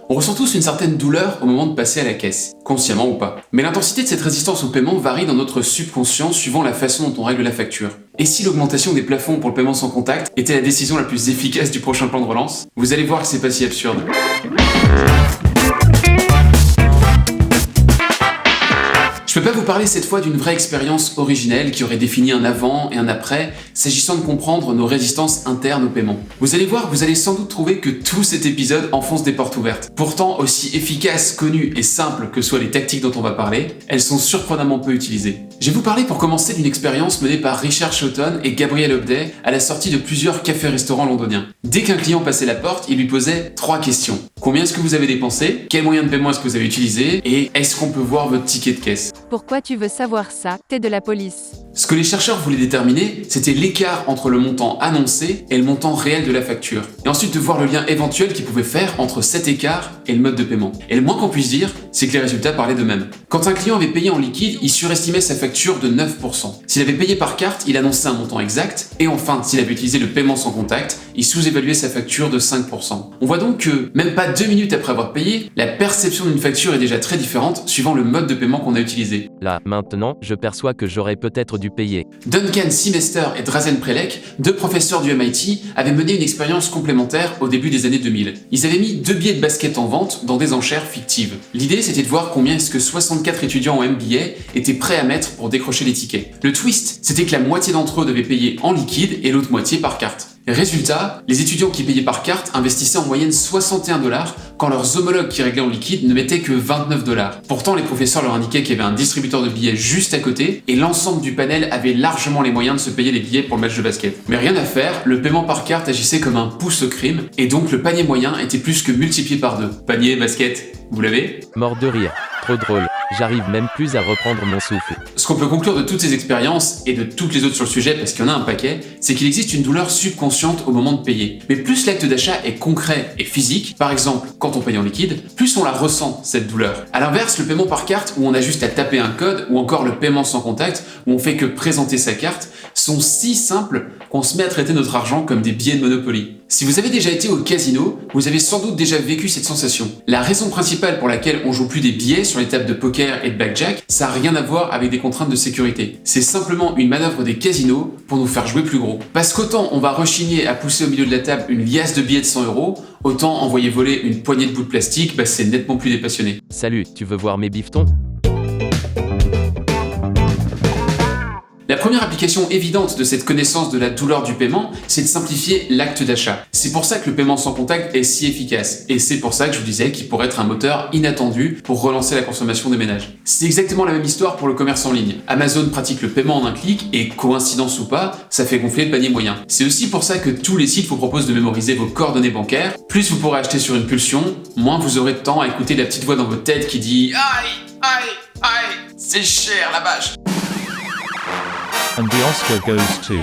On ressent tous une certaine douleur au moment de passer à la caisse, consciemment ou pas. Mais l'intensité de cette résistance au paiement varie dans notre subconscient suivant la façon dont on règle la facture. Et si l'augmentation des plafonds pour le paiement sans contact était la décision la plus efficace du prochain plan de relance? Vous allez voir que c'est pas si absurde. Je peux pas vous parler cette fois d'une vraie expérience originelle qui aurait défini un avant et un après, s'agissant de comprendre nos résistances internes au paiement. Vous allez voir que vous allez sans doute trouver que tout cet épisode enfonce des portes ouvertes. Pourtant, aussi efficaces, connues et simples que soient les tactiques dont on va parler, elles sont surprenamment peu utilisées. Je vais vous parler pour commencer d'une expérience menée par Richard Shotton et Gabriel Obday à la sortie de plusieurs cafés-restaurants londoniens. Dès qu'un client passait la porte, il lui posait 3 questions. Combien est-ce que vous avez dépensé? Quel moyen de paiement est-ce que vous avez utilisé? Et est-ce qu'on peut voir votre ticket de caisse? Pourquoi tu veux savoir ça? T'es de la police. Ce que les chercheurs voulaient déterminer, c'était l'écart entre le montant annoncé et le montant réel de la facture. Et ensuite de voir le lien éventuel qu'ils pouvaient faire entre cet écart et le mode de paiement. Et le moins qu'on puisse dire, c'est que les résultats parlaient d'eux-mêmes. Quand un client avait payé en liquide, il surestimait sa facture de 9%. S'il avait payé par carte, il annonçait un montant exact. Et enfin, s'il avait utilisé le paiement sans contact, il sous-évaluait sa facture de 5%. On voit donc que, même pas 2 minutes après avoir payé, la perception d'une facture est déjà très différente suivant le mode de paiement qu'on a utilisé. Là, maintenant, je perçois que j'aurais peut-être dû payer. Duncan Semester et Drazen Prelec, 2 professeurs du MIT, avaient mené une expérience complémentaire au début des années 2000. Ils avaient mis 2 billets de basket en vente dans des enchères fictives. L'idée, c'était de voir combien est-ce que 64 étudiants en MBA étaient prêts à mettre pour décrocher les tickets. Le twist, c'était que la moitié d'entre eux devaient payer en liquide et l'autre moitié par carte. Résultat, les étudiants qui payaient par carte investissaient en moyenne 61 $, quand leurs homologues qui réglaient en liquide ne mettaient que 29 $. Pourtant, les professeurs leur indiquaient qu'il y avait un distributeur de billets juste à côté, et l'ensemble du panel avait largement les moyens de se payer les billets pour le match de basket. Mais rien à faire, le paiement par carte agissait comme un pouce au crime, et donc le panier moyen était plus que multiplié par 2. Panier, basket, vous l'avez? Mort de rire. Trop drôle. J'arrive même plus à reprendre mon souffle. Ce qu'on peut conclure de toutes ces expériences, et de toutes les autres sur le sujet, parce qu'il y en a un paquet, c'est qu'il existe une douleur subconsciente au moment de payer. Mais plus l'acte d'achat est concret et physique, par exemple quand on paye en liquide, plus on la ressent, cette douleur. À l'inverse, le paiement par carte, où on a juste à taper un code, ou encore le paiement sans contact, où on fait que présenter sa carte, sont si simples qu'on se met à traiter notre argent comme des billets de Monopoly. Si vous avez déjà été au casino, vous avez sans doute déjà vécu cette sensation. La raison principale pour laquelle on joue plus des billets sur les tables de poker et de blackjack, ça n'a rien à voir avec des contraintes de sécurité. C'est simplement une manœuvre des casinos pour nous faire jouer plus gros. Parce qu'autant on va rechigner à pousser au milieu de la table une liasse de billets de 100 €, autant envoyer voler une poignée de bouts de plastique, c'est nettement plus dépassionné. Salut, tu veux voir mes bifetons? La première application évidente de cette connaissance de la douleur du paiement, c'est de simplifier l'acte d'achat. C'est pour ça que le paiement sans contact est si efficace. Et c'est pour ça que je vous disais qu'il pourrait être un moteur inattendu pour relancer la consommation des ménages. C'est exactement la même histoire pour le commerce en ligne. Amazon pratique le paiement en un clic et, coïncidence ou pas, ça fait gonfler le panier moyen. C'est aussi pour ça que tous les sites vous proposent de mémoriser vos coordonnées bancaires. Plus vous pourrez acheter sur une pulsion, moins vous aurez de temps à écouter la petite voix dans votre tête qui dit « Aïe, aïe, aïe, c'est cher la vache !» And the Oscar goes to...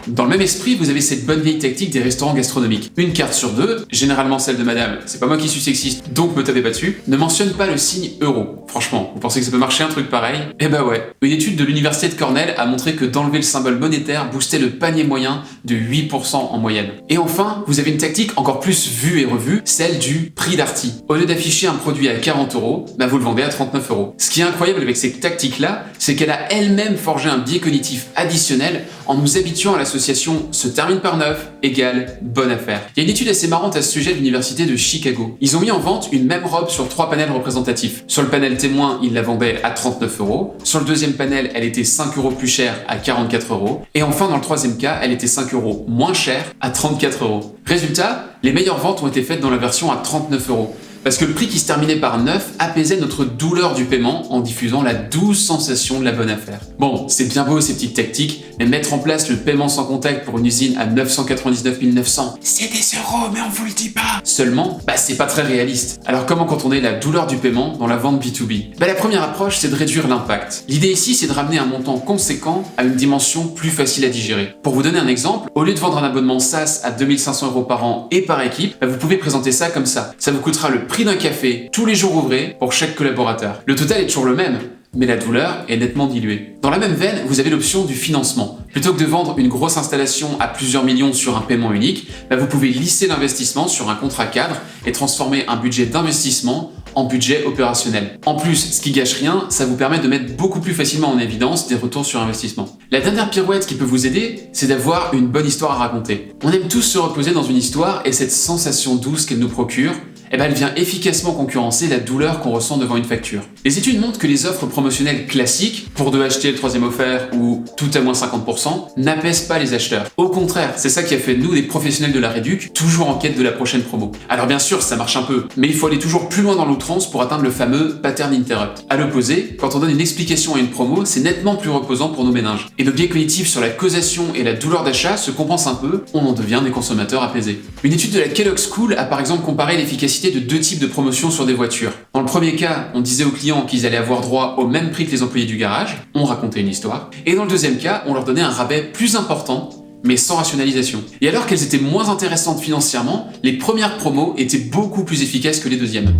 Dans le même esprit, vous avez cette bonne vieille tactique des restaurants gastronomiques. Une carte sur 2, généralement celle de madame, c'est pas moi qui suis sexiste, donc me tapez pas dessus, ne mentionne pas le signe euro. Franchement, vous pensez que ça peut marcher un truc pareil? Eh bah ouais. Une étude de l'université de Cornell a montré que d'enlever le symbole monétaire boostait le panier moyen de 8% en moyenne. Et enfin, vous avez une tactique encore plus vue et revue, celle du prix d'arty. Au lieu d'afficher un produit à 40 €, vous le vendez à 39 €. Ce qui est incroyable avec cette tactique-là, c'est qu'elle a elle-même forgé un biais cognitif additionnel en nous habituant à l'association se termine par 9 égale bonne affaire. Il y a une étude assez marrante à ce sujet de l'université de Chicago. Ils ont mis en vente une même robe sur 3 panels représentatifs. Sur le panel témoin, ils la vendaient à 39 €. Sur le deuxième panel, elle était 5 € plus chère à 44 €. Et enfin, dans le troisième cas, elle était 5 € moins chère à 34 €. Résultat, les meilleures ventes ont été faites dans la version à 39 €. Parce que le prix qui se terminait par 9 apaisait notre douleur du paiement en diffusant la douce sensation de la bonne affaire. Bon, c'est bien beau ces petites tactiques, mais mettre en place le paiement sans contact pour une usine à 999 900, c'est des euros, mais on vous le dit pas. Seulement, c'est pas très réaliste. Alors comment contourner la douleur du paiement dans la vente B2B? La première approche, c'est de réduire l'impact. L'idée ici, c'est de ramener un montant conséquent à une dimension plus facile à digérer. Pour vous donner un exemple, au lieu de vendre un abonnement SaaS à 2500 € par an et par équipe, vous pouvez présenter ça comme ça. Ça vous coûtera le prix d'un café tous les jours ouvrés pour chaque collaborateur. Le total est toujours le même, mais la douleur est nettement diluée. Dans la même veine, vous avez l'option du financement. Plutôt que de vendre une grosse installation à plusieurs millions sur un paiement unique, vous pouvez lisser l'investissement sur un contrat cadre et transformer un budget d'investissement en budget opérationnel. En plus, ce qui gâche rien, ça vous permet de mettre beaucoup plus facilement en évidence des retours sur investissement. La dernière pirouette qui peut vous aider, c'est d'avoir une bonne histoire à raconter. On aime tous se reposer dans une histoire et cette sensation douce qu'elle nous procure, elle vient efficacement concurrencer la douleur qu'on ressent devant une facture. Les études montrent que les offres promotionnelles classiques, pour 2 achetés le 3e offert ou tout à moins 50%, n'apaisent pas les acheteurs. Au contraire, c'est ça qui a fait de nous des professionnels de la réduc, toujours en quête de la prochaine promo. Alors bien sûr, ça marche un peu, mais il faut aller toujours plus loin dans l'outrance pour atteindre le fameux pattern interrupt. À l'opposé, quand on donne une explication à une promo, c'est nettement plus reposant pour nos méninges. Et nos biais cognitifs sur la causation et la douleur d'achat se compensent un peu, on en devient des consommateurs apaisés. Une étude de la Kellogg School a par exemple comparé l'efficacité de 2 types de promotions sur des voitures. Dans le premier cas, on disait aux clients qu'ils allaient avoir droit au même prix que les employés du garage, on racontait une histoire, et dans le deuxième cas, on leur donnait un rabais plus important, mais sans rationalisation. Et alors qu'elles étaient moins intéressantes financièrement, les premières promos étaient beaucoup plus efficaces que les deuxièmes.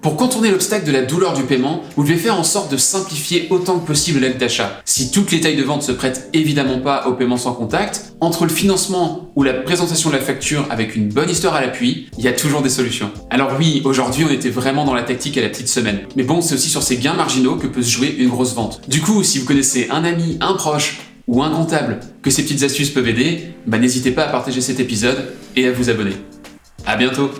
Pour contourner l'obstacle de la douleur du paiement, vous devez faire en sorte de simplifier autant que possible l'acte d'achat. Si toutes les tailles de vente se prêtent évidemment pas au paiement sans contact, entre le financement ou la présentation de la facture avec une bonne histoire à l'appui, il y a toujours des solutions. Alors oui, aujourd'hui on était vraiment dans la tactique à la petite semaine. Mais bon, c'est aussi sur ces gains marginaux que peut se jouer une grosse vente. Du coup, si vous connaissez un ami, un proche ou un comptable que ces petites astuces peuvent aider, n'hésitez pas à partager cet épisode et à vous abonner. À bientôt!